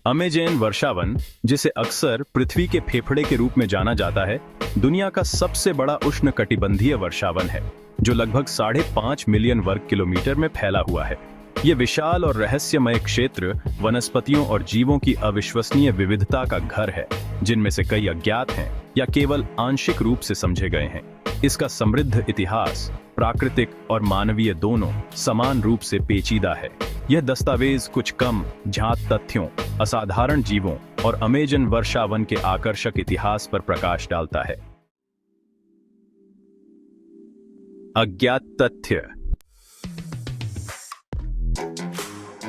Amazon वर्षावन, जिसे अक्सर पृथ्वी के फेफड़े के रूप में जाना जाता है, दुनिया का सबसे बड़ा उष्णकटिबंधीय वर्षावन है, जो लगभग 5.5 मिलियन वर्ग किलोमीटर में फैला हुआ है। ये विशाल और रहस्यमय क्षेत्र वनस्पतियों और जीवों की अविश्वसनीय विविधता का घर है, जिनमें से कई अज्ञात हैं या केवल आंशिक रूप से समझे गए हैं। इसका समृद्ध इतिहास, प्राकृतिक और मानवीय दोनों, समान रूप से पेचीदा है। यह दस्तावेज कुछ कम ज्ञात तथ्यों, असाधारण जीवों और अमेज़न वर्षावन के आकर्षक इतिहास पर प्रकाश डालता है। अज्ञात तथ्य।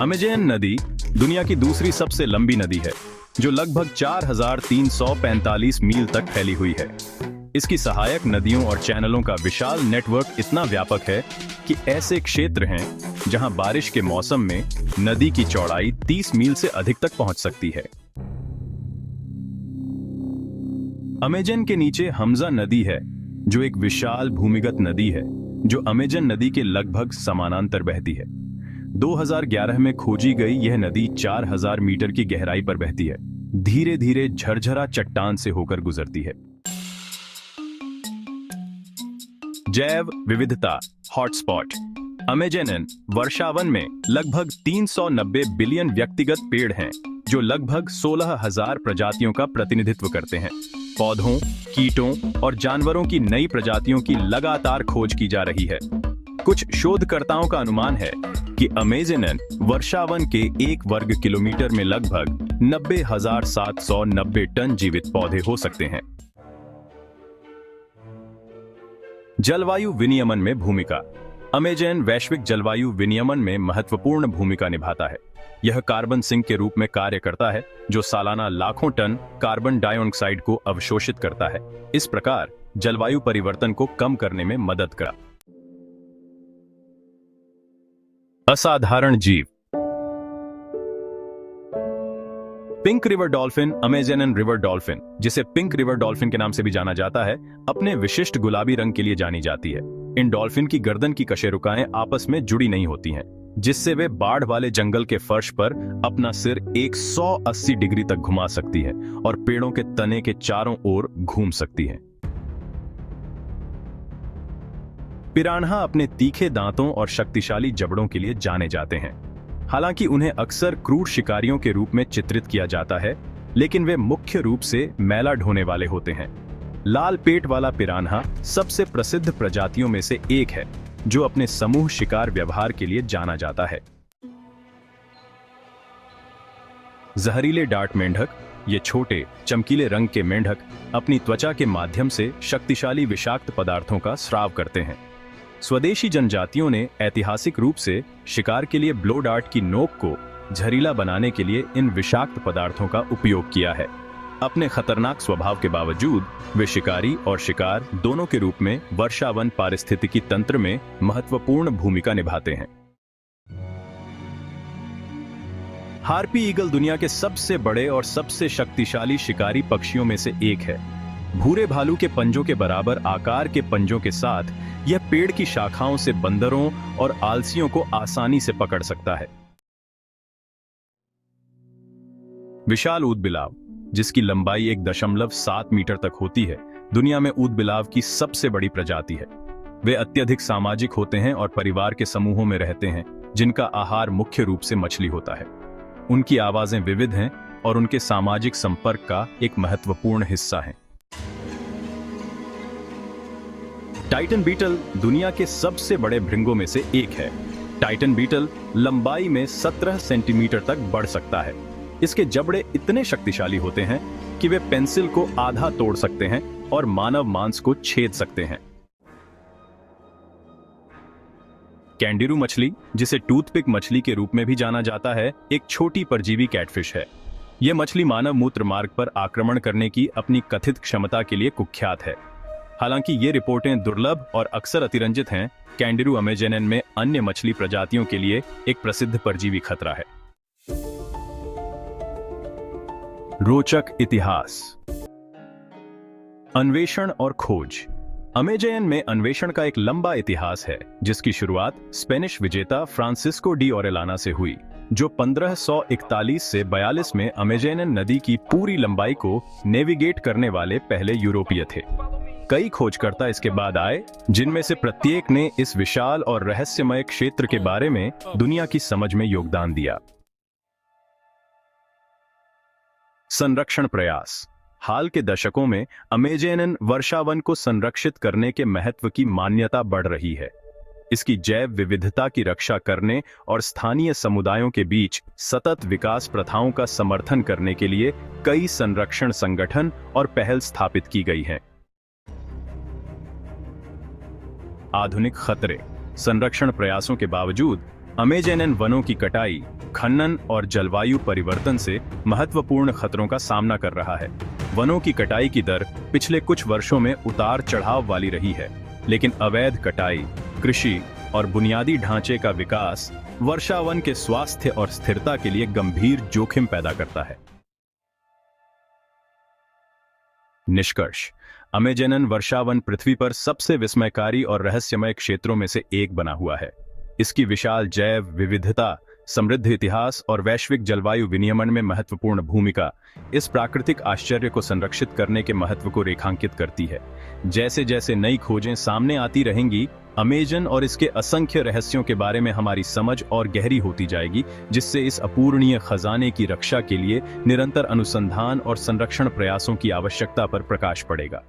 अमेज़न नदी दुनिया की दूसरी सबसे लंबी नदी है, जो लगभग 4,345 मील तक फैली हुई है। इसकी सहायक नदियों और चैनलों का विशाल नेटवर्क इतना व्यापक है कि ऐसे क्षेत्र हैं जहां बारिश के मौसम में नदी की चौड़ाई 30 मील से अधिक तक पहुंच सकती है। अमेज़न के नीचे हमजा नदी है, जो एक विशाल भूमिगत नदी है जो अमेज़न नदी के लगभग समानांतर बहती है। 2011 में खोजी गई यह नदी 4000 मीटर की गहराई पर बहती है, धीरे धीरे झरझरा चट्टान से होकर गुजरती है। जैव विविधता हॉटस्पॉट। अमेज़न वर्षावन में लगभग 390 बिलियन व्यक्तिगत पेड़ हैं, जो लगभग 16,000 प्रजातियों का प्रतिनिधित्व करते हैं। पौधों, कीटों और जानवरों की नई प्रजातियों की लगातार खोज की जा रही है। कुछ शोधकर्ताओं का अनुमान है कि अमेज़न वर्षावन के 1 वर्ग किलोमीटर में लगभग 90,790 टन जीवित पौधे हो सकते हैं। जलवायु विनियमन में भूमिका। अमेज़न वैश्विक जलवायु विनियमन में महत्वपूर्ण भूमिका निभाता है। यह कार्बन सिंक के रूप में कार्य करता है, जो सालाना लाखों टन कार्बन डाइऑक्साइड को अवशोषित करता है। इस प्रकार जलवायु परिवर्तन को कम करने में मदद करा। असाधारण जीव। Pink river dolphin, Amazon river dolphin, जिसे पिंक रिवर डॉल्फिन के नाम से भी जाना जाता है, अपने विशिष्ट गुलाबी रंग के लिए जानी जाती है। इन डॉल्फिन की गर्दन की कशेरुकाएं आपस में जुड़ी नहीं होती हैं, जिससे वे बाढ़ वाले जंगल के फर्श पर अपना सिर 180 डिग्री तक घुमा सकती है और पेड़ों के तने के चारों ओर घूम सकती है। पिरान्हा अपने तीखे दांतों और शक्तिशाली जबड़ों के लिए जाने जाते हैं। हालांकि उन्हें अक्सर क्रूर शिकारियों के रूप में चित्रित किया जाता है, लेकिन वे मुख्य रूप से मैला ढोने वाले होते हैं। लाल पेट वाला पिरान्हा सबसे प्रसिद्ध प्रजातियों में से एक है, जो अपने समूह शिकार व्यवहार के लिए जाना जाता है। जहरीले डार्ट मेंढक। ये छोटे, चमकीले रंग के मेंढक अपनी त्वचा के माध्यम से शक्तिशाली विषाक्त पदार्थों का स्राव करते हैं। स्वदेशी जनजातियों ने ऐतिहासिक रूप से शिकार के लिए ब्लो डार्ट की नोक को जहरीला बनाने के लिए इन विषाक्त पदार्थों का उपयोग किया है। अपने खतरनाक स्वभाव के बावजूद वे शिकारी और शिकार दोनों के रूप में वर्षावन पारिस्थितिकी तंत्र में महत्वपूर्ण भूमिका निभाते हैं। हार्पी ईगल दुनिया के सबसे बड़े और सबसे शक्तिशाली शिकारी पक्षियों में से एक है। भूरे भालू के पंजों के बराबर आकार के पंजों के साथ यह पेड़ की शाखाओं से बंदरों और आलसियों को आसानी से पकड़ सकता है। विशाल ऊदबिलाव, जिसकी लंबाई 1.7 मीटर तक होती है, दुनिया में ऊदबिलाव की सबसे बड़ी प्रजाति है। वे अत्यधिक सामाजिक होते हैं और परिवार के समूहों में रहते हैं, जिनका आहार मुख्य रूप से मछली होता है। उनकी आवाजें विविध हैं और उनके सामाजिक संपर्क का एक महत्वपूर्ण हिस्सा हैं। टाइटन बीटल दुनिया के सबसे बड़े भृंगों में से एक है। टाइटन बीटल लंबाई में 17 सेंटीमीटर तक बढ़ सकता है। इसके जबड़े इतने शक्तिशाली होते हैं कि वे पेंसिल को आधा तोड़ सकते हैं और मानव मांस को छेद सकते हैं। कैंडिरू मछली, जिसे टूथपिक मछली के रूप में भी जाना जाता है, एक छोटी परजीवी कैटफिश है। यह मछली मानव मूत्र मार्ग पर आक्रमण करने की अपनी कथित क्षमता के लिए कुख्यात है। हालांकि ये रिपोर्टें दुर्लभ और अक्सर अतिरंजित हैं, कैंडिरू अमेज़न में अन्य मछली प्रजातियों के लिए एक प्रसिद्ध परजीवी खतरा है। रोचक इतिहास। अन्वेषण और खोज। अमेज़न में अन्वेषण का एक लंबा इतिहास है, जिसकी शुरुआत स्पेनिश विजेता फ्रांसिस्को डी ओरेलाना से हुई। जो 1541 से 42 में अमेज़न नदी की पूरी लंबाई को नेविगेट करने वाले पहले यूरोपीय थे। कई खोजकर्ता इसके बाद आए, जिनमें से प्रत्येक ने इस विशाल और रहस्यमय क्षेत्र के बारे में दुनिया की समझ में योगदान दिया। संरक्षण प्रयास। हाल के दशकों में अमेज़न वर्षावन को संरक्षित करने के महत्व की मान्यता बढ़ रही है। इसकी जैव विविधता की रक्षा करने और स्थानीय समुदायों के बीच सतत विकास प्रथाओं का समर्थन करने के लिए कई संरक्षण संगठन और पहल स्थापित की गई हैं। आधुनिक खतरे। संरक्षण प्रयासों के बावजूद अमेज़न वनों की कटाई, खनन और जलवायु परिवर्तन से महत्वपूर्ण खतरों का सामना कर रहा है। वनों की कटाई की दर पिछले कुछ वर्षों में उतार चढ़ाव वाली रही है, लेकिन अवैध कटाई, कृषि और बुनियादी ढांचे का विकास वर्षावन के स्वास्थ्य और स्थिरता के लिए गंभीर जोखिम पैदा करता है। निष्कर्ष। अमेज़न वर्षावन पृथ्वी पर सबसे विस्मयकारी और रहस्यमय क्षेत्रों में से एक बना हुआ है। इसकी विशाल जैव विविधता, समृद्ध इतिहास और वैश्विक जलवायु विनियमन में महत्वपूर्ण भूमिका इस प्राकृतिक आश्चर्य को संरक्षित करने के महत्व को रेखांकित करती है। जैसे जैसे नई खोजें सामने आती रहेंगी, अमेज़न और इसके असंख्य रहस्यों के बारे में हमारी समझ और गहरी होती जाएगी, जिससे इस अपूरणीय खजाने की रक्षा के लिए निरंतर अनुसंधान और संरक्षण प्रयासों की आवश्यकता पर प्रकाश पड़ेगा।